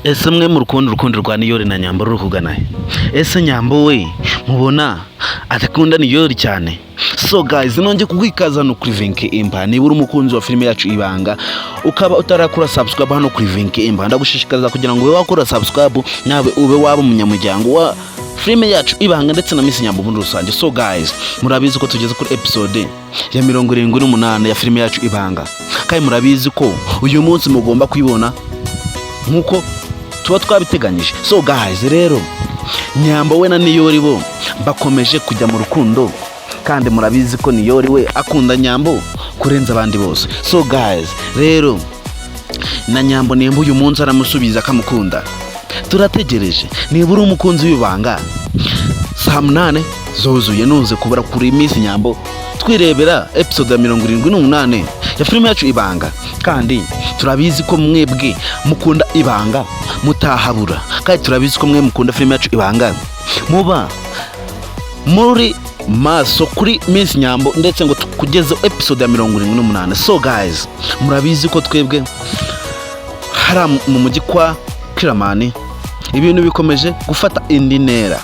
ese mwe mu rukundo rwa Niyori na Nyambo ruri kugana he? Ese Nyambo we mubona atakunda Niyori cyane? So guys, nonje kugwikazana kuri Vinke Empire. Niba uri umukunzi wa filime yacu Ibanga ukaba utarakora subscribe hano kuri Vinke Empire, ndagushishikariza kugira ngo ube wakora subscribe nawe ube waba umunyamuryango wa filime yacu Ibanga ndetse na Miss Nyambo muri rusange. So guys, murabizi ko tugeze kuri episode ya 78 ya filime yacu Ibanga, kandi murabizi ko uyu munsi mugomba kwibona nkuko tuba twabiteganyije. So guys, rero Nyambo we na Niyori bo bakomeje kujya mu rukundo, kandi murabizi ko Niyori we akunda Nyambo kurenza abandi bose. So guys, rero na Nyambo nimba uyu munsi aramusubiza akamukunda, turategereje. Niba uri umukunzi w'Ibanga, saa 8 zuzuye nuze kubura kuri Miss Nyambo twirebera episode ya 78 ya filime yacu Ibanga. Kandi turabizi ko mwebwe mukunda Ibanga mutahabura, kandi turabizi ko mwe mukunda filime yacu Ibanga muba muri maso kuri Miss Nyambo ndetse ngo kugeza episode ya 78. So guys, murabizi ko twebwe hara mu mujyi kwa Kiramani ibintu bikomeje gufata indi ntera,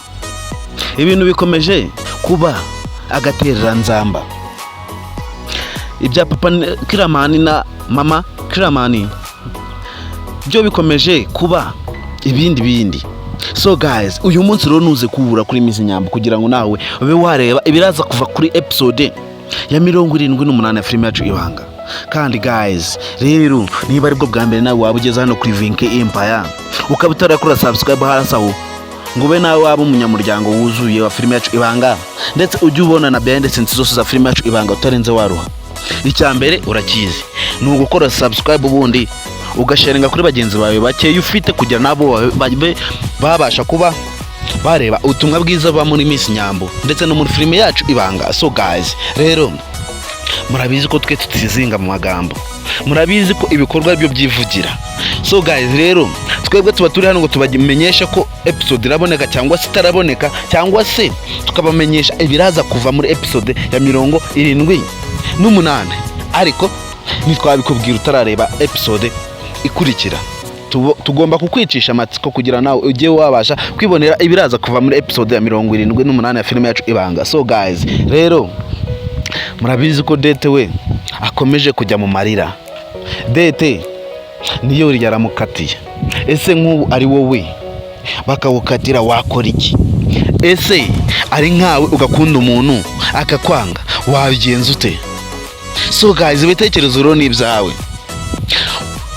ibintu bikomeje kuba agaterera nzamba. Ibya papa Kiramani na mama Kiramani byo bikomeje kuba ibindi. So guys, uyu munsi rero nuze kubura kuri Miss Nyambo kugira ngo nawe ube wareba ibiraza kuva kuri episode ya 78 ya filime yacu Ibanga. Kandi guys, rero niba aribwo bwa mbere nawe waba ugeze hano kuri Vinke Empire ukaba utarakora subscribe harasaho ngo ube nawe waba umunyamuryango wuzuye wa filime yacu Ibanga, ndetse ujye ubona na behind the scenes zose za filime yacu Ibanga utarenze waruha. Icyambere urakizi ni ugukora subscribe, ubundi ugasharinga kuri bagenzi bawe bake ufite kugira nabo babasha kuba bareba ubutumwa bwiza ba muri Miss Nyambo ndetse no muri filime yacu Ibanga. So guys, rero murabizi ko twe tutizinga mu magambo, murabizi ko ibikorwa byo byivugira. So guys, rero twebwe tuba turi hano ngo tubamenyesha ko episode iraboneka cyangwa se itaraboneka, cyangwa se tukabamenyesha ibiraza kuva muri episode ya 78. Ariko ntitwabikubwira utarareba episode ikurikira. Tugomba kukwicisha amatsiko kugira nawe ujye wabasha kwibonera ibiraza kuva muri episode ya 78 ya filime yacu Ibanga. So guys, rero murabizi ko Dete we akomeje kujya mu marira. Dete Niyori yaramukatiye. Ese nk'ubu ari wowe bakawukatira wakora iki? Ese ari nkawe ugakunda umuntu akakwanga wabigenza ute? So guys, ibitekerezo rero ni ibyawe.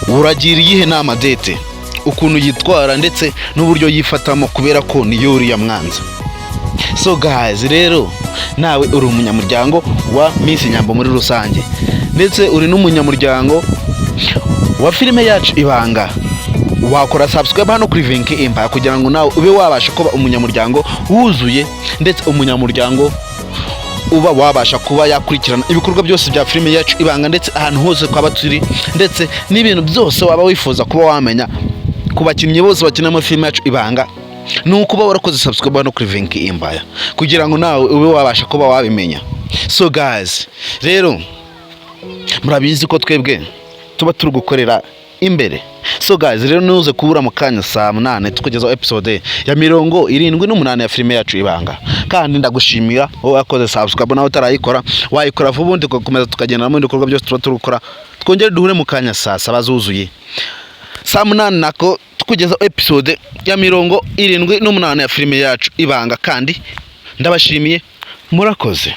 Uragira iyihe nama Dete ukuntu yitwara ndetse n'uburyo yifatamo kubera ko Niyori yamwanze? So guys, rero nawe uri umunyamuryango wa Miss Nyambo muri rusange, ndetse uri n'umunyamuryango wa filime yacu Ibanga, wakora subscribe hano kuri Vinke Empire kugira ngo nawe ube wabasha kuba umunyamuryango wuzuye, ndetse umunyamuryango uba wabasha kuba yakurikirana ibikorwa byose bya filime yacu Ibanga, ndetse ahantu hose kwaba turi, ndetse n'ibintu byose waba wifuza kuba wamenya ku bakinnyi bose bakina muri filime yacu Ibanga. Nuko uba warakoze subscribe hano kuri Vinke Empire kugira ngo nawe ube wabasha kuba wabimenya. So guys, rero murabizi ko twebwe tuba turi gukorera imbere. So guys, rero nuze kubura mu kanya saa 8 tukugezaho episode ya 78 ya filime yacu Ibanga. Kandi ndagushimira wowe wakoze subscribe, nawe utarayikora wayikora vuba, ubundi tugakomeza tukagenda mu bikorwa byose tuba turi gukora. Twongere duhure mu kanya saa 7 zuzuye, saa 8 nako tukugezaho episode ya 78 ya filime yacu Ibanga. Kandi ndabashimiye, murakoze.